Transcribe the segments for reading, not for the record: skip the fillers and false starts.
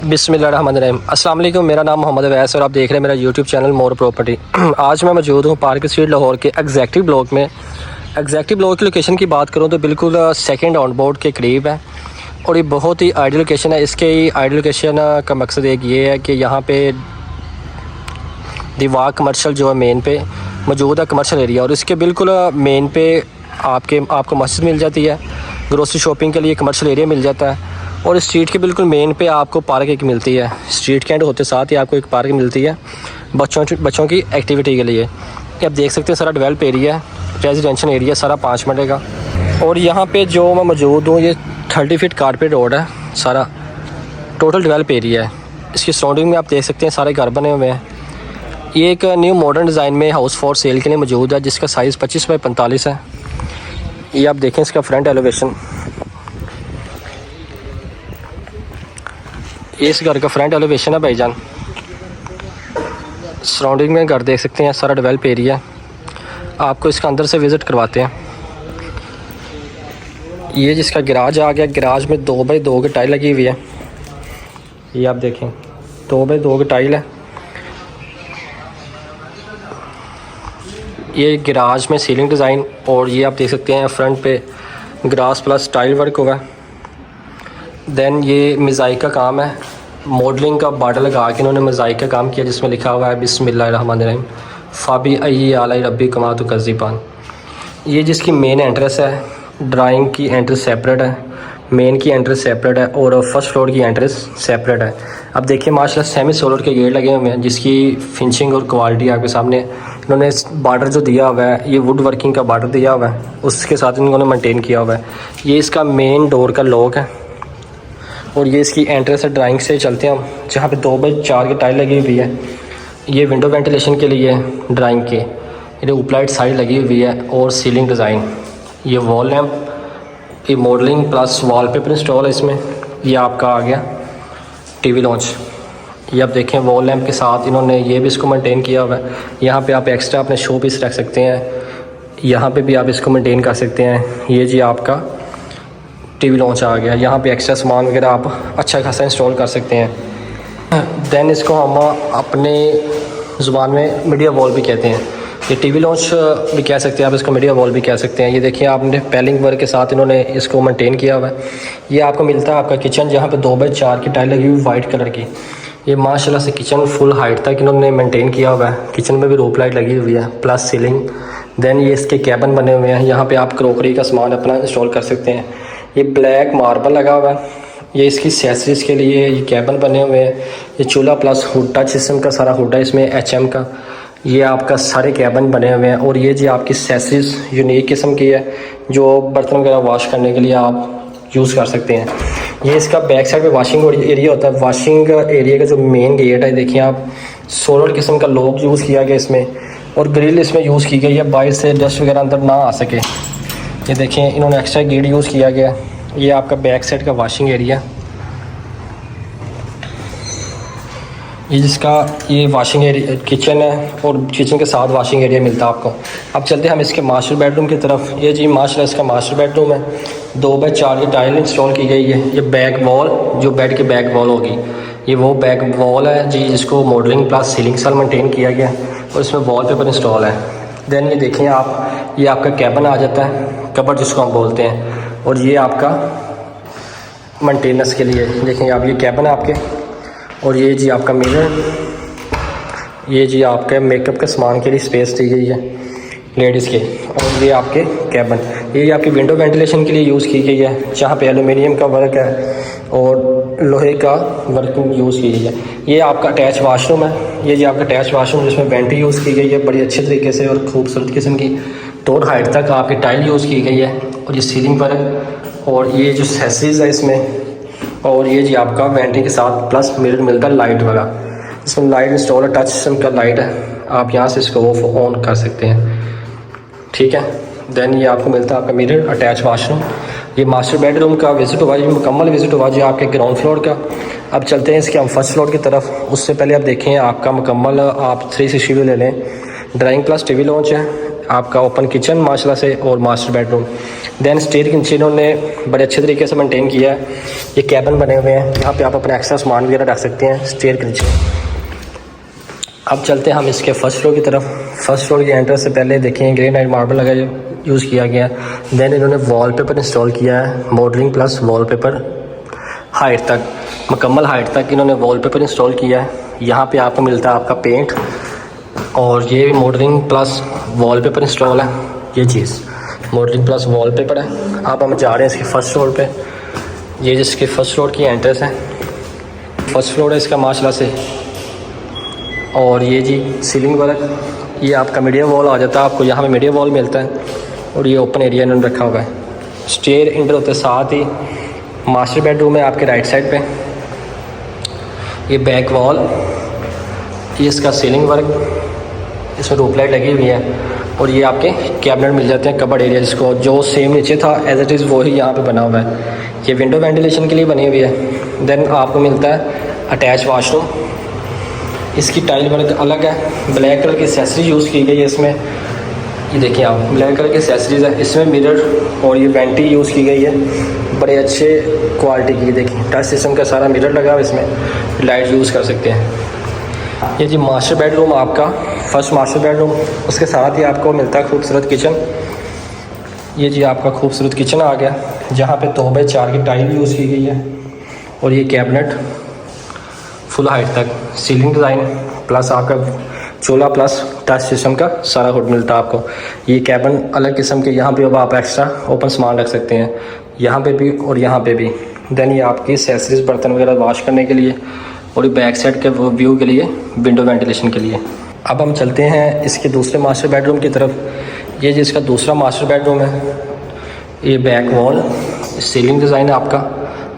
बिस्मिल्लाहिर्रहमानिर्रहीम। अस्सलाम वालेकुम। मेरा नाम मोहम्मद अवैस और आप देख रहे हैं मेरा यूट्यूब चैनल मोर प्रॉपर्टी। आज मैं मौजूद हूँ पार्क स्ट्रीट लाहौर के एग्जैक्टिव ब्लॉक में। एग्जैक्टिव ब्लॉक की लोकेशन की बात करूँ तो बिल्कुल सेकंड ऑन बोर्ड के करीब है और ये बहुत ही आइडियल लोकेशन है। इसके आइडियल लोकेशन का मकसद एक ये है कि यहाँ पे दीवार कमर्शल जो है मेन पे मौजूद है कमर्शल एरिया, और इसके बिल्कुल मेन पे आपको मस्जिद मिल जाती है, ग्रोसरी शॉपिंग के लिए कमर्शल एरिया मिल जाता है, और स्ट्रीट के बिल्कुल मेन पे आपको पार्क एक मिलती है। स्ट्रीट के एंड होते साथ ही आपको एक पार्क मिलती है बच्चों की एक्टिविटी के लिए। आप देख सकते हैं सारा डेवलप एरिया है, रेजिडेंशियल एरिया सारा 5 मिनट का। और यहाँ पे जो मैं मौजूद हूँ ये 30 फीट कारपेट रोड है, सारा टोटल डेवलप एरिया है। इसकी सराउंडिंग में आप देख सकते हैं सारे घर बने हुए हैं। ये एक न्यू मॉडर्न डिज़ाइन में हाउस फॉर सेल के लिए मौजूद है जिसका साइज़ 25 बाई 45 है। ये आप देखें इसका फ्रंट एलिवेशन, ये इस घर का फ्रंट एलिवेशन है भाईजान। सराउंडिंग में घर देख सकते हैं, सारा डेवलप एरिया है। आपको इसका अंदर से विज़िट करवाते हैं। ये जिसका गैराज आ गया, गैराज में 2 बाई 2 की टाइल लगी हुई है। ये आप देखें 2 बाई 2 की टाइल है। ये गैराज में सीलिंग डिज़ाइन, और ये आप देख सकते हैं फ्रंट पे ग्रास प्लस टाइल वर्क हुआ है। देन ये मोज़ाइक का काम है, मॉडलिंग का बॉर्डर लगा के इन्होंने मोज़ाइक का काम किया जिसमें लिखा हुआ है बिस्मिल्लाहिर्रहमानिर्रहीम फ़ाबी अय्यी आलाई रब्बी कमा तो कज़्ज़िबान। ये जिसकी मेन एंट्रेंस है, ड्राइंग की एंट्रेंस सेपरेट है, मेन की एंट्रेंस सेपरेट है और फर्स्ट फ्लोर की एंट्रेंस सेपरेट है। अब देखिए माशाल्लाह सेमी सोलर के गेट लगे हुए हैं जिसकी फिनिशिंग और क्वालिटी आपके सामने। इन्होंने बॉर्डर जो दिया हुआ है ये वुड वर्किंग का बॉर्डर दिया हुआ है, उसके साथ इन्होंने मेंटेन किया हुआ है। ये इसका मेन डोर का लॉक है और ये इसकी एंट्रेंस है। ड्राइंग से चलते हैं हम, जहाँ पे 2 बाई 4 की टाइल लगी हुई है। ये विंडो वेंटिलेशन के लिए ड्राइंग के ये ऊपर साइड लगी हुई है, और सीलिंग डिज़ाइन, ये वॉल लैम्प, ये मॉडलिंग प्लस वॉलपेपर इंस्टॉल है इसमें। ये आपका आ गया टीवी लॉन्च। ये आप देखें वॉल लैम्प के साथ इन्होंने ये भी इसको मेंटेन किया हुआ है। यहाँ पे आप एक्स्ट्रा अपने शो पीस रख सकते हैं, यहाँ पे भी आप इसको मेंटेन कर सकते हैं। ये जी आपका टीवी लॉन्च आ गया। यहाँ पे एक्स्ट्रा सामान वगैरह आप अच्छा खासा इंस्टॉल कर सकते हैं। देन इसको हम अपने ज़ुबान में मीडिया वॉल भी कहते हैं। ये टीवी लॉन्च भी कह सकते हैं आप, इसको मीडिया वॉल भी कह सकते हैं। ये देखिए आपने पैलिंग वर्क के साथ इन्होंने इसको मेंटेन किया हुआ है। ये आपको मिलता है आपका किचन, जहाँ पे 2 बाई 4 की टाइल लगी हुई वाइट कलर की। ये माशाल्लाह से किचन फुल हाइट तक इन्होंने मेंटेन किया हुआ है। किचन में भी रोप लाइट लगी हुई है प्लस सीलिंग। देन ये इसके कैबिन बने हुए हैं, यहाँ पर आप क्रॉकरी का सामान अपना इंस्टॉल कर सकते हैं। ये ब्लैक मार्बल लगा हुआ है। ये इसकी एक्सेसरीज़ के लिए ये कैबिन बने हुए हैं। ये चूल्हा प्लस हुड टच सिस्टम का सारा हुड है इसमें HM का। ये आपका सारे कैबिन बने हुए हैं, और ये जी आपकी एक्सेसरीज़ यूनिक किस्म की है जो बर्तन वगैरह वॉश करने के लिए आप यूज़ कर सकते हैं। ये इसका बैक साइड पे वॉशिंग एरिया होता है। वॉशिंग एरिया का जो मेन गेट है देखिए आप, सोलर किस्म का लॉक यूज़ किया गया इसमें, और ग्रिल इसमें यूज़ की गई है बाहर से डस्ट वगैरह अंदर ना आ सके। ये देखें इन्होंने एक्स्ट्रा गेट यूज़ किया गया। ये आपका बैक साइड का वॉशिंग एरिया, ये जिसका ये वॉशिंग एरिया किचन है, और किचन के साथ वॉशिंग एरिया मिलता है आपको। अब चलते हैं हम इसके मास्टर बेडरूम की तरफ। ये जी माशाल्लाह इसका मास्टर बेडरूम है। 2 बाई 4 की टाइल इंस्टॉल की गई है। ये बैक वॉल जो बेड की बैक वॉल होगी, ये वो बैक वॉल है जी जिसको मॉडलिंग प्लस सीलिंग साल मेंटेन किया गया, और इसमें वॉलपेपर इंस्टॉल है। देन ये देखें आप, ये आपका कैबिन आ जाता है, कबर्ड जिसको हम बोलते हैं, और ये आपका मेंटेनेंस के लिए देखें आप, ये कैबिन है आपके, और ये जी आपका मिरर, ये जी आपके मेकअप के सामान के लिए स्पेस दी गई है लेडीज़ के, और ये आपके कैबिन, ये आपकी विंडो वेंटिलेशन के लिए यूज़ की गई है, जहाँ पे एलुमिनियम का वर्क है और लोहे का वर्किंग यूज़ की गई है। ये आपका अटैच वाशरूम है। ये जी आपका अटैच वाशरूम जिसमें वेंटी यूज़ की गई है बड़ी अच्छे तरीके से, और खूबसूरत किस्म की टोट हाइट तक आपकी टाइल यूज़ की गई है, और ये सीलिंग पर है, और ये जो एक्सेसरीज़ है इसमें, और ये जी आपका वेंटी के साथ प्लस मिरर मिलता है लाइट वाला। इसमें लाइट इंस्टॉल है, टच सिस्टम का लाइट है, आप यहाँ से इसको ऑफ ऑन कर सकते हैं, ठीक है। देन ये आपको मिलता है आपका मिरर, अटैच वाशरूम। ये मास्टर बेडरूम का विजिट हुआ, ये मुकम्मल विजिट हुआ जी आपके ग्राउंड फ्लोर का। अब चलते हैं इसके हम फर्स्ट फ्लोर की तरफ। उससे पहले आप देखें आपका मुकम्मल आप 360 व्यू ले लें। ड्राइंग प्लस टीवी लॉन्च है, आपका ओपन किचन माशाल्लाह से और मास्टर बेडरूम। देन स्टेयर के नीचे इन्होंने बड़े अच्छे तरीके से मेंटेन किया है। ये कैबिन बने हुए हैं, यहाँ पे आप अपना एक्स्ट्रा सामान वगैरह रख सकते हैं स्टेयर के नीचे। अब चलते हैं हम इसके फर्स्ट फ्लोर की तरफ। फर्स्ट फ्लोर की एंट्रेंस से पहले देखें ग्रेनाइट मार्बल लगा यूज़ किया गया है। देन इन्होंने वॉलपेपर इंस्टॉल किया है, मॉडलिंग प्लस वॉलपेपर हाइट तक, मुकम्मल हाइट तक इन्होंने वॉलपेपर इंस्टॉल किया है। यहाँ पे आपको मिलता है आपका पेंट और ये भी मॉडलिंग प्लस वॉलपेपर इंस्टॉल है। ये चीज़ मॉडलिंग प्लस वॉलपेपर है। अब हम जा रहे हैं इसके फर्स्ट फ्लोर पे। ये जिसके फर्स्ट फ्लोर की एंट्रेंस है, फर्स्ट फ्लोर है इसका माशाल्लाह से। और ये जी सीलिंग वर्क, ये आपका मीडियम वॉल आ जाता है, आपको यहाँ पे मीडियम वॉल मिलता है। और ये ओपन एरिया इन्होंने रखा हुआ है। स्टेयर इंटर होते साथ ही मास्टर बेडरूम है आपके राइट साइड पे। ये बैक वॉल, ये इसका सीलिंग वर्क, इसमें रूप लाइट लगी हुई है। और ये आपके कैबिनेट मिल जाते हैं, कबर्ड एरिया जिसको जो सेम नीचे था एज इट इज़ वो ही यहाँ पे बना हुआ है। ये विंडो वेंटिलेशन के लिए बनी हुई है। देन आपको मिलता है अटैच वाशरूम। इसकी टाइल वर्क अलग है, ब्लैक कलर की एसेसरीज यूज़ की गई है इसमें। ये देखिए आप, ब्लैक कलर की एसेसरीज है, इसमें मिरर और ये वेंटी यूज़ की गई है, बड़े अच्छे क्वालिटी की। देखिए टच सिस्टम का सारा मिरर लगा हुआ है, इसमें लाइट यूज़ कर सकते हैं। ये जी मास्टर बेडरूम आपका, फर्स्ट मास्टर बेडरूम, उसके साथ ही आपको मिलता है खूबसूरत किचन। ये जी आपका खूबसूरत किचन आ गया, जहाँ पे 2x4 की टाइल यूज़ की गई है। और ये कैबिनेट फुल हाइट तक, सीलिंग डिज़ाइन प्लस आपका चूल्हा प्लस टच सिस्टम का सारा हुड मिलता है आपको। ये कैबिन अलग किस्म के, यहाँ पे अब आप एक्स्ट्रा ओपन सामान रख सकते हैं, यहाँ पे भी और यहाँ पे भी। देन ये आपकी एक्सेसरीज बर्तन वगैरह वॉश करने के लिए, और ये बैक साइड के व्यू के लिए, विंडो वेंटिलेशन के लिए। अब हम चलते हैं इसके दूसरे मास्टर बेडरूम की तरफ। ये जिसका दूसरा मास्टर बेडरूम है, ये बैक वॉल, सीलिंग डिज़ाइन है आपका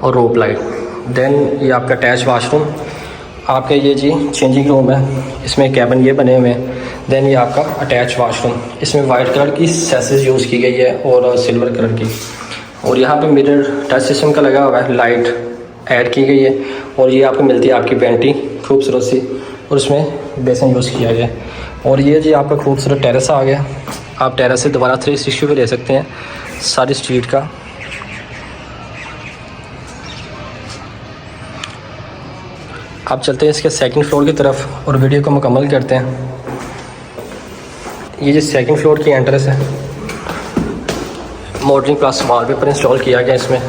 और रोप लाइट। देन ये आपका अटैच वाशरूम आपके, ये जी चेंजिंग रूम है, इसमें कैबिन ये बने हुए हैं। देन ये आपका अटैच वाशरूम, इसमें वाइट कलर की सेसेस यूज़ की गई है और सिल्वर कलर की। और यहाँ पे मिरर टच सिस्टम का लगा हुआ है, लाइट ऐड की गई है। और ये आपको मिलती है आपकी वेंटी खूबसूरत सी, और उसमें बेसन यूज़ किया गया। और ये जी आपका खूबसूरत टेरेस आ गया। आप टेरेस से दोबारा 360 पे ले सकते हैं सारी स्ट्रीट का। आप चलते हैं इसके सेकंड फ्लोर की तरफ और वीडियो को मुकम्मल करते हैं। ये जो सेकंड फ्लोर की एंट्रेंस है, मॉडलिंग प्लस वॉलपेपर इंस्टॉल किया गया इसमें।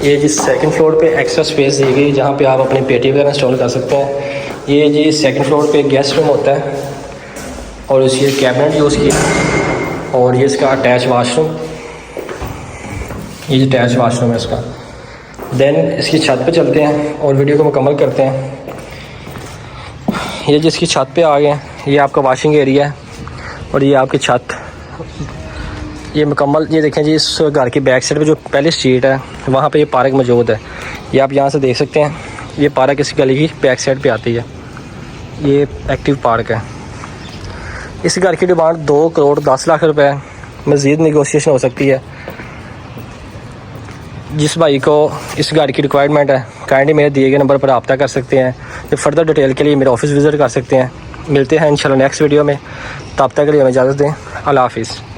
ये जी सेकंड फ्लोर पे एक्स्ट्रा स्पेस दी गई, जहाँ पे आप अपनी पेटी वगैरह इंस्टॉल कर सकते हैं। ये जी सेकंड फ्लोर पे गेस्ट रूम होता है और इसकी कैबिनेट यूज़ किया। और ये इसका अटैच वाशरूम, ये जो अटैच वाशरूम है इसका। देन इसकी छत पे चलते हैं और वीडियो को मुकम्मल करते हैं। ये जिसकी छत पे आ गए, ये आपका वॉशिंग एरिया है और ये आपकी छत, ये मुकम्मल। ये देखें जी, इस घर की बैक साइड पे जो पहली स्ट्रीट है वहाँ पे ये पार्क मौजूद है। ये आप यहाँ से देख सकते हैं, ये पार्क इस गली की बैक साइड पे आती है। ये एक्टिव पार्क है। इस घर की डिमांड 2 करोड़ 10 लाख रुपए है, मज़ीद नेगोशिएशन हो सकती है। जिस भाई को इस गाड़ी की रिक्वायरमेंट है, काइंडली मेरे दिए गए नंबर पर रब्ता कर सकते हैं। या फर्दर डिटेल के लिए मेरे ऑफिस विज़िट कर सकते हैं। मिलते हैं इंशाल्लाह नेक्स्ट वीडियो में, तब तक के लिए हमें इजाज़त दें। अल्लाह हाफिज़।